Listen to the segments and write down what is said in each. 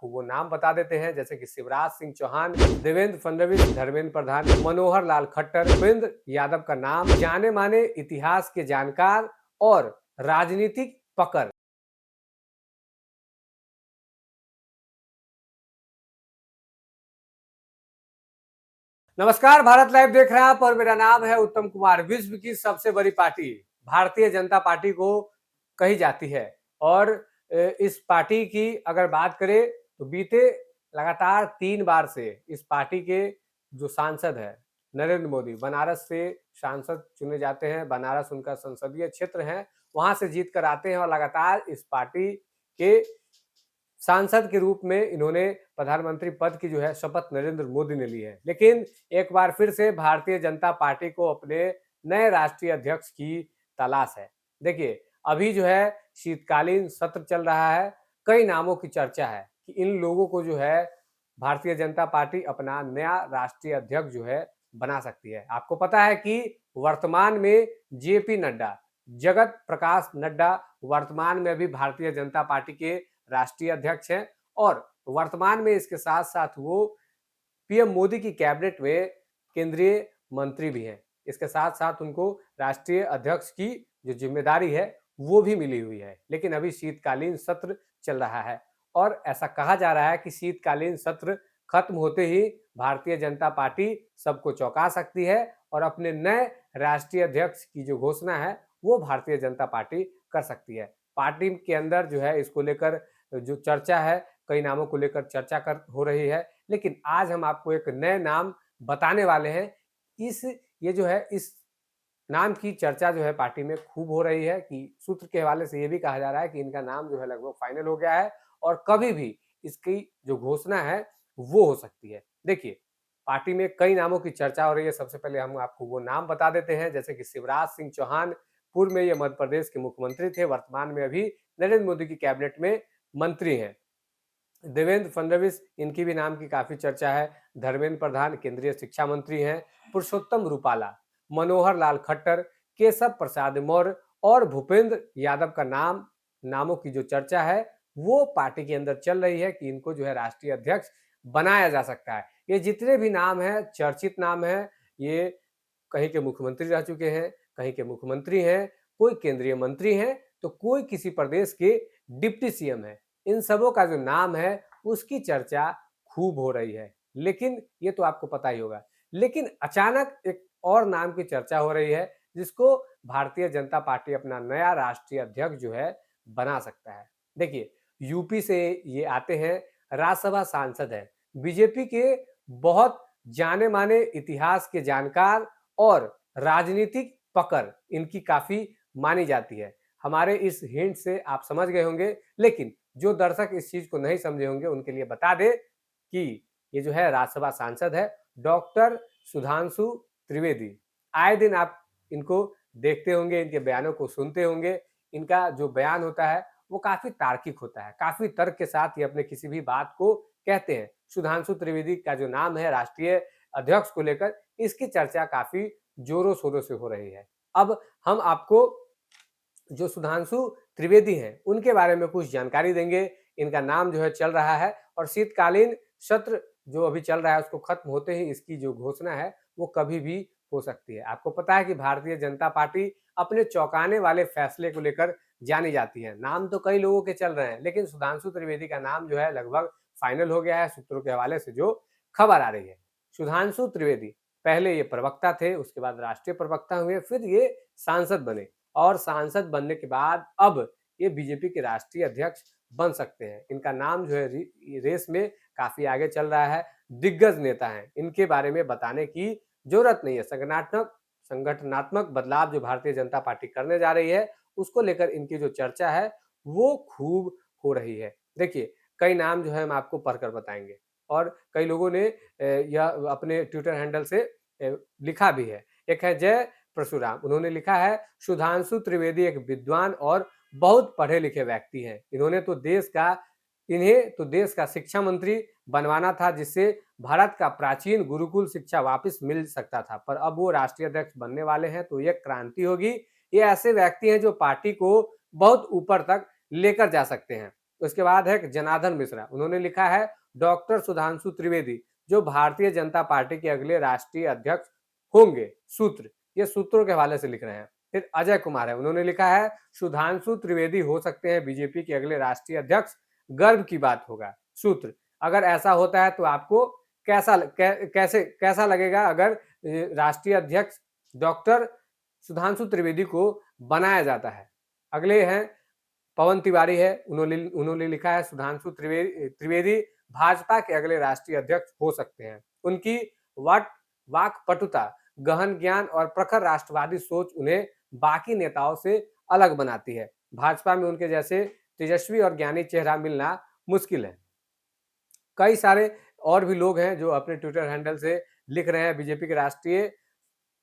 आपको वो नाम बता देते हैं, जैसे कि शिवराज सिंह चौहान, देवेंद्र फडणवीस, धर्मेंद्र प्रधान, मनोहर लाल खट्टर, भूपेंद्र यादव का नाम जाने माने इतिहास के जानकार और राजनीतिक पकड़। नमस्कार, भारत लाइव देख रहे हैं आप और मेरा नाम है उत्तम कुमार। विश्व की सबसे बड़ी पार्टी भारतीय जनता पार्टी को कही जाती है और इस पार्टी की अगर बात करें तो बीते लगातार 3 बार से इस पार्टी के जो सांसद है नरेंद्र मोदी बनारस से सांसद चुने जाते हैं। बनारस उनका संसदीय क्षेत्र है, वहां से जीत कर आते हैं और लगातार इस पार्टी के सांसद के रूप में इन्होंने प्रधानमंत्री पद की जो है शपथ नरेंद्र मोदी ने ली है। लेकिन एक बार फिर से भारतीय जनता पार्टी को अपने नए राष्ट्रीय अध्यक्ष की तलाश है। देखिए, अभी जो है शीतकालीन सत्र चल रहा है। कई नामों की चर्चा है कि इन लोगों को जो है भारतीय जनता पार्टी अपना नया राष्ट्रीय अध्यक्ष जो है बना सकती है। आपको पता है कि वर्तमान में जेपी नड्डा, जगत प्रकाश नड्डा वर्तमान में अभी भारतीय जनता पार्टी के राष्ट्रीय अध्यक्ष हैं और वर्तमान में इसके साथ साथ वो पीएम मोदी की कैबिनेट में केंद्रीय मंत्री भी हैं। इसके साथ साथ उनको राष्ट्रीय अध्यक्ष की जो जिम्मेदारी है वो भी मिली हुई है। लेकिन अभी शीतकालीन सत्र चल रहा है और ऐसा कहा जा रहा है कि शीतकालीन सत्र खत्म होते ही भारतीय जनता पार्टी सबको चौंका सकती है और अपने नए राष्ट्रीय अध्यक्ष की जो घोषणा है वो भारतीय जनता पार्टी कर सकती है। पार्टी के अंदर जो है इसको लेकर जो चर्चा है, कई नामों को लेकर चर्चा कर हो रही है। लेकिन आज हम आपको एक नए नाम बताने वाले हैं। ये जो है इस नाम की चर्चा जो है पार्टी में खूब हो रही है कि सूत्र के हवाले से ये भी कहा जा रहा है कि इनका नाम जो है लगभग फाइनल हो गया है और कभी भी इसकी जो घोषणा है वो हो सकती है। देखिए, पार्टी में कई नामों की चर्चा हो रही है। सबसे पहले हम आपको वो नाम बता देते हैं, जैसे कि शिवराज सिंह चौहान पूर्व में ये मध्य प्रदेश के मुख्यमंत्री थे, वर्तमान में अभी नरेंद्र मोदी की कैबिनेट में मंत्री हैं। देवेंद्र फडणवीस, इनकी भी नाम की काफी चर्चा है। धर्मेंद्र प्रधान केंद्रीय शिक्षा मंत्री हैं। पुरुषोत्तम रूपाला, मनोहर लाल खट्टर, केशव प्रसाद मौर्य और भूपेंद्र यादव का नामों की जो चर्चा है वो पार्टी के अंदर चल रही है कि इनको जो है राष्ट्रीय अध्यक्ष बनाया जा सकता है। ये जितने भी नाम हैं चर्चित नाम हैं, ये कहीं के मुख्यमंत्री रह चुके हैं, कहीं के मुख्यमंत्री हैं, कोई केंद्रीय मंत्री हैं, तो कोई किसी प्रदेश के डिप्टी सीएम है। इन सबों का जो नाम है उसकी चर्चा खूब हो रही है। लेकिन ये तो आपको पता ही होगा। लेकिन अचानक एक और नाम की चर्चा हो रही है जिसको भारतीय जनता पार्टी अपना नया राष्ट्रीय अध्यक्ष जो है बना सकता है। देखिए, यूपी से ये आते हैं, राज्यसभा सांसद हैं, बीजेपी के बहुत जाने माने इतिहास के जानकार और राजनीतिक पकड़ इनकी काफी मानी जाती है। हमारे इस हिंट से आप समझ गए होंगे, लेकिन जो दर्शक इस चीज को नहीं समझे होंगे उनके लिए बता दे कि ये जो है राज्यसभा सांसद है डॉक्टर सुधांशु त्रिवेदी। आए दिन आप इनको देखते होंगे, इनके बयानों को सुनते होंगे। इनका जो बयान होता है वो काफी तार्किक होता है, काफी तर्क के साथ ये अपने किसी भी बात को कहते हैं। सुधांशु त्रिवेदी का जो नाम है राष्ट्रीय अध्यक्ष को लेकर, इसकी चर्चा काफी जोरों शोरों से हो रही है। अब हम आपको जो सुधांशु त्रिवेदी हैं उनके बारे में कुछ जानकारी देंगे। इनका नाम जो है चल रहा है और शीतकालीन सत्र जो अभी चल रहा है उसको खत्म होते ही इसकी जो घोषणा है वो कभी भी हो सकती है। आपको पता है कि भारतीय जनता पार्टी अपने चौंकाने वाले फैसले को लेकर जानी जाती है। नाम तो कई लोगों के चल रहे हैं, लेकिन सुधांशु त्रिवेदी का नाम जो है लगभग फाइनल हो गया है सूत्रों के हवाले से जो खबर आ रही है। सुधांशु त्रिवेदी पहले ये प्रवक्ता थे, उसके बाद राष्ट्रीय प्रवक्ता हुए, फिर ये सांसद बने और सांसद बनने के बाद अब ये बीजेपी के राष्ट्रीय अध्यक्ष बन सकते हैं। इनका नाम जो है रेस में काफी आगे चल रहा है। दिग्गज नेता हैं, इनके बारे में बताने की जरूरत नहीं है। संगठनात्मक बदलाव जो भारतीय जनता पार्टी करने जा रही है उसको लेकर इनकी जो चर्चा है वो खूब हो रही है। देखिए, कई नाम जो है हम आपको पढ़कर बताएंगे और कई लोगों ने यह अपने ट्विटर हैंडल से लिखा भी है। एक है जय परशुराम, उन्होंने लिखा है सुधांशु त्रिवेदी एक विद्वान और बहुत पढ़े लिखे व्यक्ति हैं। इन्हें तो देश का शिक्षा मंत्री बनवाना था जिससे भारत का प्राचीन गुरुकुल शिक्षा वापस मिल सकता था, पर अब वो राष्ट्रीय अध्यक्ष बनने वाले हैं तो ये क्रांति होगी। ये ऐसे व्यक्ति हैं जो पार्टी को बहुत ऊपर तक लेकर जा सकते हैं। उसके बाद है जनार्दन मिश्रा, उन्होंने लिखा है डॉक्टर सुधांशु त्रिवेदी जो भारतीय जनता पार्टी के अगले राष्ट्रीय अध्यक्ष होंगे, सूत्र, ये सूत्रों के हवाले से लिख रहे हैं। फिर अजय कुमार है, उन्होंने लिखा है सुधांशु त्रिवेदी हो सकते हैं बीजेपी के अगले राष्ट्रीय अध्यक्ष, गर्व की बात होगा, सूत्र, अगर ऐसा होता है तो आपको कैसा लगेगा अगर राष्ट्रीय अध्यक्ष डॉक्टर सुधांशु त्रिवेदी को बनाया जाता है। अगले हैं पवन तिवारी है, उन्होंने लिखा है सुधांशु त्रिवेदी भाजपा के अगले राष्ट्रीय अध्यक्ष हो सकते हैं। उनकी वाक्पटुता, गहन ज्ञान और प्रखर राष्ट्रवादी सोच उन्हें बाकी नेताओं से अलग बनाती है। भाजपा में उनके जैसे तेजस्वी और ज्ञानी चेहरा मिलना मुश्किल है। कई सारे और भी लोग हैं जो अपने ट्विटर हैंडल से लिख रहे हैं बीजेपी के राष्ट्रीय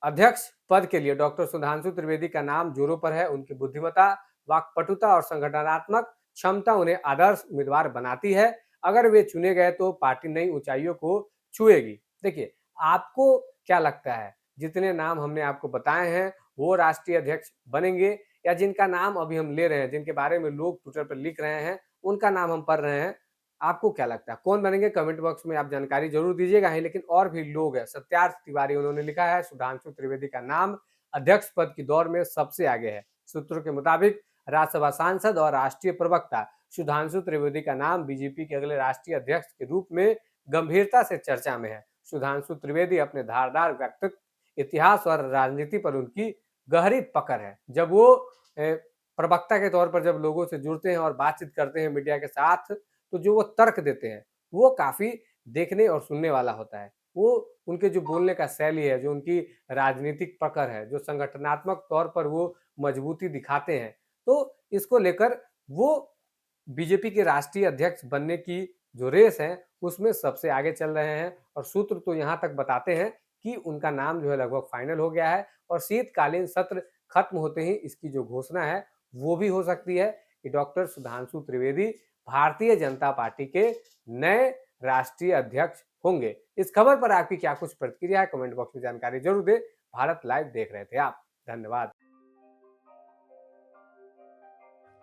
अध्यक्ष पद के लिए डॉक्टर सुधांशु त्रिवेदी का नाम जोरों पर है। उनकी बुद्धिमत्ता, वाक्पटुता और संगठनात्मक क्षमता उन्हें आदर्श उम्मीदवार बनाती है। अगर वे चुने गए तो पार्टी नई ऊंचाइयों को छुएगी। देखिए, आपको क्या लगता है, जितने नाम हमने आपको बताए हैं वो राष्ट्रीय अध्यक्ष बनेंगे या जिनका नाम अभी हम ले रहे हैं, जिनके बारे में लोग ट्विटर पर लिख रहे हैं, उनका नाम हम पढ़ रहे हैं, आपको क्या लगता है कौन बनेंगे? कमेंट बॉक्स में आप जानकारी जरूर दीजिएगा। लेकिन और भी लोग हैं, सत्यार्थ तिवारी, उन्होंने लिखा है सुधांशु त्रिवेदी का नाम अध्यक्ष पद की दौड़ में सबसे आगे है। सूत्रों के मुताबिक राज्यसभा सांसद और राष्ट्रीय प्रवक्ता सुधांशु त्रिवेदी का नाम बीजेपी के अगले राष्ट्रीय अध्यक्ष के रूप में गंभीरता से चर्चा में है। सुधांशु त्रिवेदी अपने धारदार व्यक्तित्व, इतिहास और राजनीति पर उनकी गहरी पकड़ है। जब वो प्रवक्ता के तौर पर जब लोगों से जुड़ते हैं और बातचीत करते हैं मीडिया के साथ, तो जो वो तर्क देते हैं वो काफी देखने और सुनने वाला होता है। वो उनके जो बोलने का शैली है, जो उनकी राजनीतिक पकड़ है, जो संगठनात्मक तौर पर वो मजबूती दिखाते हैं, तो इसको लेकर वो बीजेपी के राष्ट्रीय अध्यक्ष बनने की जो रेस है उसमें सबसे आगे चल रहे हैं। और सूत्र तो यहाँ तक बताते हैं कि उनका नाम जो है लगभग फाइनल हो गया है और शीतकालीन सत्र खत्म होते ही इसकी जो घोषणा है वो भी हो सकती है कि डॉक्टर सुधांशु त्रिवेदी भारतीय जनता पार्टी के नए राष्ट्रीय अध्यक्ष होंगे। इस खबर पर आपकी क्या कुछ प्रतिक्रिया है, कमेंट बॉक्स में जानकारी जरूर दें। भारत लाइव देख रहे थे आप, धन्यवाद।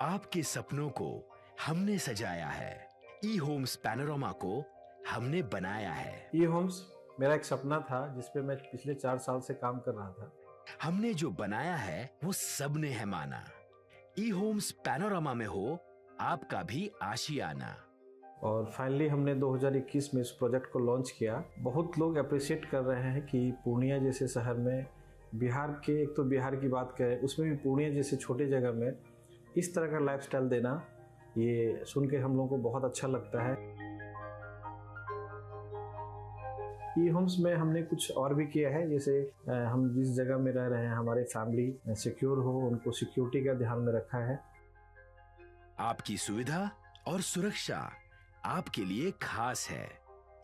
आपके सपनों को हमने सजाया है, ई होम्स पैनोरमा को हमने बनाया है। ई होम्स मेरा एक सपना था जिसपे मैं पिछले 4 साल से काम कर रहा था। हमने जो बनाया है वो सबने है माना। ई होम्स पैनोरमा में हो आपका भी आशियाना। और फाइनली हमने 2021 में इस प्रोजेक्ट को लॉन्च किया। बहुत लोग अप्रिशिएट कर रहे हैं कि पूर्णिया जैसे शहर में, बिहार के, एक तो बिहार की बात करें उसमें भी पूर्णिया जैसे छोटे जगह में इस तरह का लाइफस्टाइल देना, ये सुन के हम लोगों को बहुत अच्छा लगता है। ई होम्स में हमने कुछ और भी किया है, जैसे हम जिस जगह में रह रहे हैं हमारे फैमिली सिक्योर हो, उनको सिक्योरिटी का ध्यान में रखा है। आपकी सुविधा और सुरक्षा आपके लिए खास है,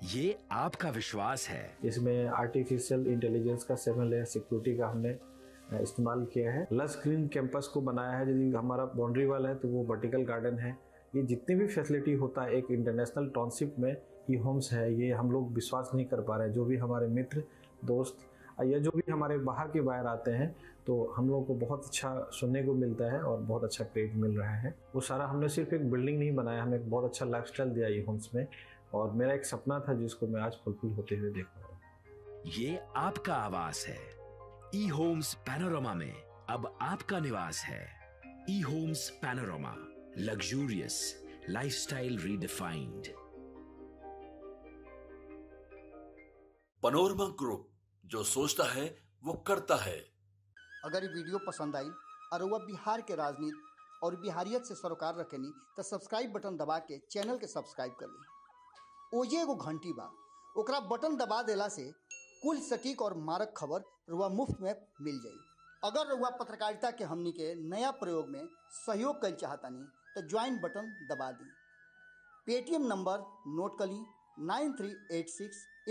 ये आपका विश्वास है। इसमें आर्टिफिशियल इंटेलिजेंस का 7 लेयर सिक्योरिटी का हमने इस्तेमाल किया है। लस ग्रीन कैंपस को बनाया है, यदि हमारा बाउंड्री वाल है तो वो वर्टिकल गार्डन है। ये जितनी भी फैसिलिटी होता है एक इंटरनेशनल टाउनशिप में ई होम्स है, ये हम लोग विश्वास नहीं कर पा रहे हैं। जो भी हमारे मित्र, दोस्त या जो भी हमारे बाहर के बाहर आते हैं तो हम लोगों को बहुत अच्छा सुनने को मिलता है और बहुत अच्छा क्रेडिट मिल रहा है। वो सारा हमने सिर्फ एक बिल्डिंग नहीं बनाया, हमें एक बहुत अच्छा लाइफस्टाइल दिया ई होम्स में, और मेरा एक सपना था जिसको मैं आज फुलफिल होते हुए देख रहा हूँ। ये आपका आवास है। ई होम्स पैनोरमा में अब आपका निवास है। E Homes Panorama, luxurious lifestyle redefined. Panorama group, जो सोचता है वो करता है। अगर ये वीडियो पसंद आई और वह बिहार के राजनीति और बिहारियत से सरोकार रखेनी तो सब्सक्राइब बटन दबा के चैनल के सब्सक्राइब कर ली। ओजे एगो घंटी बा, ओकरा बटन दबा देला से कुल सटीक और मारक खबर रुआ मुफ्त में मिल जाई। अगर रुआ पत्रकारिता के हमनी के नया प्रयोग में सहयोग कर चाहतानी तो ज्वाइन बटन दबा दी। पेटीएम नंबर नोट कर ली 9386